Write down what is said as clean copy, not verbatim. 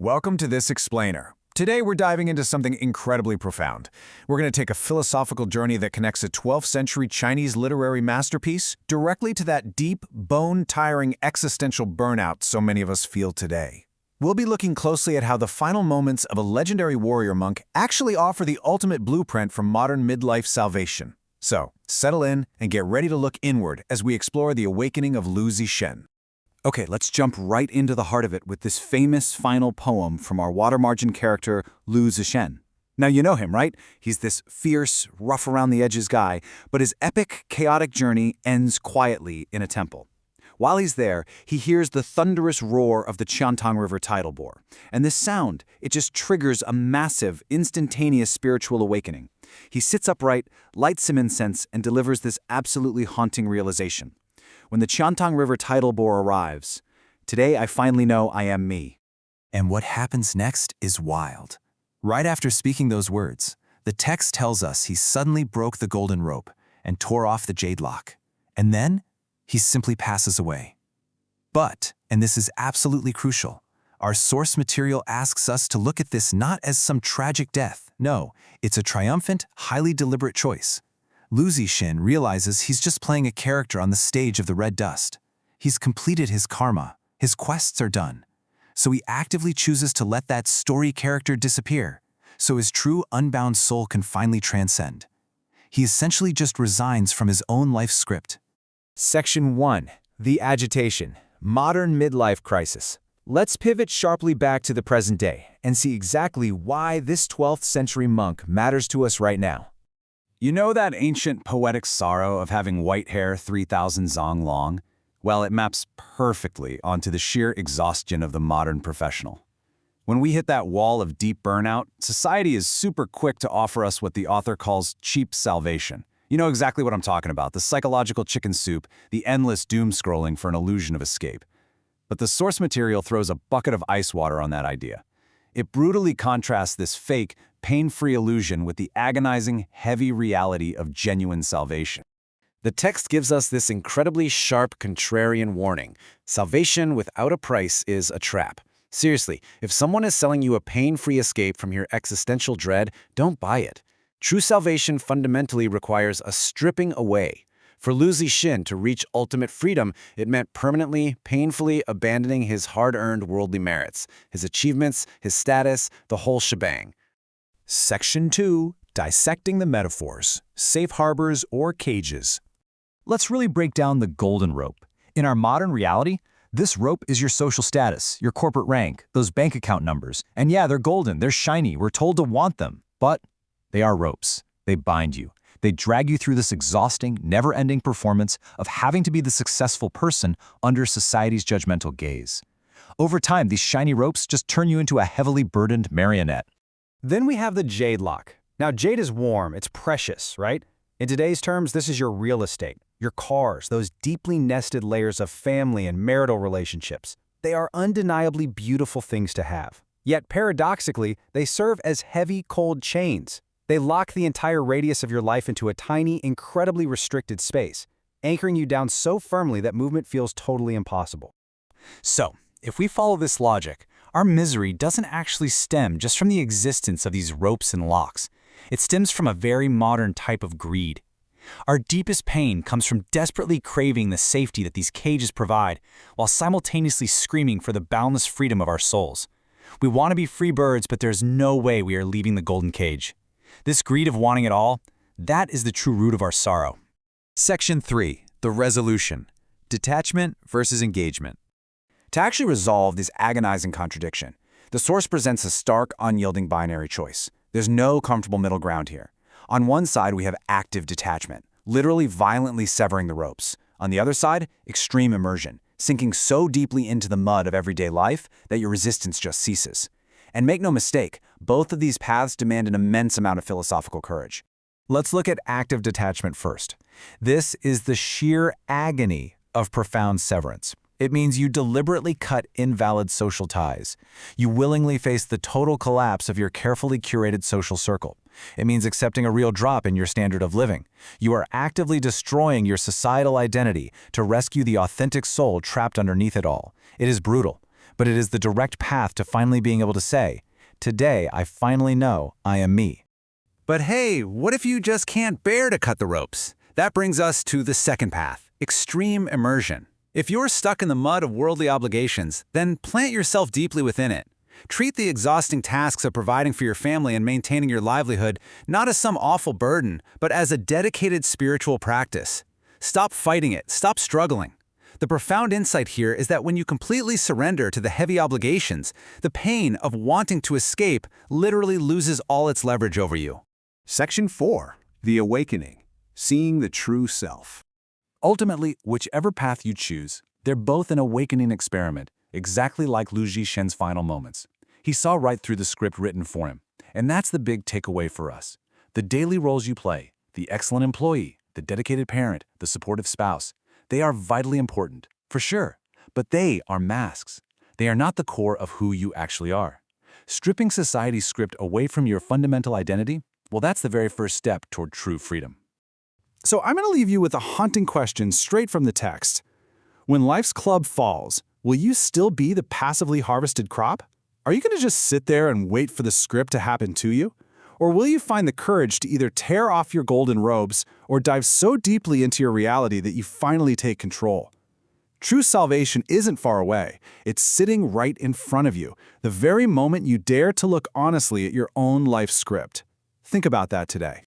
Welcome to This Explainer. Today we're diving into something incredibly profound. We're going to take a philosophical journey that connects a 12th century Chinese literary masterpiece directly to that deep, bone-tiring existential burnout so many of us feel today. We'll be looking closely at how the final moments of a legendary warrior monk actually offer the ultimate blueprint for modern midlife salvation. So, settle in and get ready to look inward as we explore the awakening of Zhishen. Okay, let's jump right into the heart of it with this famous final poem from our water margin character, Zhishen. Now you know him, right? He's this fierce, rough-around-the-edges guy, but his epic, chaotic journey ends quietly in a temple. While he's there, he hears the thunderous roar of the Qiantang River tidal bore. And this sound, it just triggers a massive, instantaneous spiritual awakening. He sits upright, lights some incense, and delivers this absolutely haunting realization. When the Qiantang River tidal bore arrives, today I finally know I am me. And what happens next is wild. Right after speaking those words, the text tells us he suddenly broke the golden rope and tore off the jade lock. And then, he simply passes away. But, and this is absolutely crucial, our source material asks us to look at this not as some tragic death. No, it's a triumphant, highly deliberate choice. Zhishen realizes he's just playing a character on the stage of the red dust. He's completed his karma, his quests are done. So he actively chooses to let that story character disappear, so his true unbound soul can finally transcend. He essentially just resigns from his own life script. Section 1. The Agitation. Modern Midlife Crisis. Let's pivot sharply back to the present day and see exactly why this 12th century monk matters to us right now. You know that ancient poetic sorrow of having white hair 3,000 zong long? Well, it maps perfectly onto the sheer exhaustion of the modern professional. When we hit that wall of deep burnout, society is super quick to offer us what the author calls cheap salvation. You know exactly what I'm talking about, the psychological chicken soup, the endless doom scrolling for an illusion of escape. But the source material throws a bucket of ice water on that idea. It brutally contrasts this fake, pain-free illusion with the agonizing, heavy reality of genuine salvation. The text gives us this incredibly sharp, contrarian warning. Salvation without a price is a trap. Seriously, if someone is selling you a pain-free escape from your existential dread, don't buy it. True salvation fundamentally requires a stripping away. For Zhishen to reach ultimate freedom, it meant permanently, painfully abandoning his hard-earned worldly merits, his achievements, his status, the whole shebang. Section 2. Dissecting the metaphors, safe harbors or cages. Let's really break down the golden rope. In our modern reality, this rope is your social status, your corporate rank, those bank account numbers. And yeah, they're golden, they're shiny, we're told to want them. But they are ropes. They bind you. They drag you through this exhausting, never-ending performance of having to be the successful person under society's judgmental gaze. Over time, these shiny ropes just turn you into a heavily burdened marionette. Then we have the jade lock. Now, jade is warm, it's precious, right? In today's terms, this is your real estate, your cars, those deeply nested layers of family and marital relationships. They are undeniably beautiful things to have. Yet, paradoxically, they serve as heavy, cold chains. They lock the entire radius of your life into a tiny, incredibly restricted space, anchoring you down so firmly that movement feels totally impossible. So, if we follow this logic, our misery doesn't actually stem just from the existence of these ropes and locks. It stems from a very modern type of greed. Our deepest pain comes from desperately craving the safety that these cages provide, while simultaneously screaming for the boundless freedom of our souls. We want to be free birds, but there's no way we are leaving the golden cage. This greed of wanting it all, that is the true root of our sorrow. Section 3. The Resolution. Detachment versus engagement. To actually resolve this agonizing contradiction, the source presents a stark, unyielding binary choice. There's no comfortable middle ground here. On one side, we have active detachment, literally violently severing the ropes. On the other side, extreme immersion, sinking so deeply into the mud of everyday life that your resistance just ceases. And make no mistake, both of these paths demand an immense amount of philosophical courage. Let's look at active detachment first. This is the sheer agony of profound severance. It means you deliberately cut invalid social ties. You willingly face the total collapse of your carefully curated social circle. It means accepting a real drop in your standard of living. You are actively destroying your societal identity to rescue the authentic soul trapped underneath it all. It is brutal, but it is the direct path to finally being able to say, "Today I finally know I am me." But hey, what if you just can't bear to cut the ropes? That brings us to the second path, extreme immersion. If you're stuck in the mud of worldly obligations, then plant yourself deeply within it. Treat the exhausting tasks of providing for your family and maintaining your livelihood not as some awful burden, but as a dedicated spiritual practice. Stop fighting it, stop struggling. The profound insight here is that when you completely surrender to the heavy obligations, the pain of wanting to escape literally loses all its leverage over you. Section 4. The Awakening. Seeing the True Self. Ultimately, whichever path you choose, they're both an awakening experiment, exactly like Liu Zhishen's final moments. He saw right through the script written for him, and that's the big takeaway for us. The daily roles you play, the excellent employee, the dedicated parent, the supportive spouse, they are vitally important, for sure, but they are masks. They are not the core of who you actually are. Stripping society's script away from your fundamental identity, well, that's the very first step toward true freedom. So I'm going to leave you with a haunting question straight from the text. When life's club falls, will you still be the passively harvested crop? Are you going to just sit there and wait for the script to happen to you? Or will you find the courage to either tear off your golden robes or dive so deeply into your reality that you finally take control? True salvation isn't far away. It's sitting right in front of you, the very moment you dare to look honestly at your own life script. Think about that today.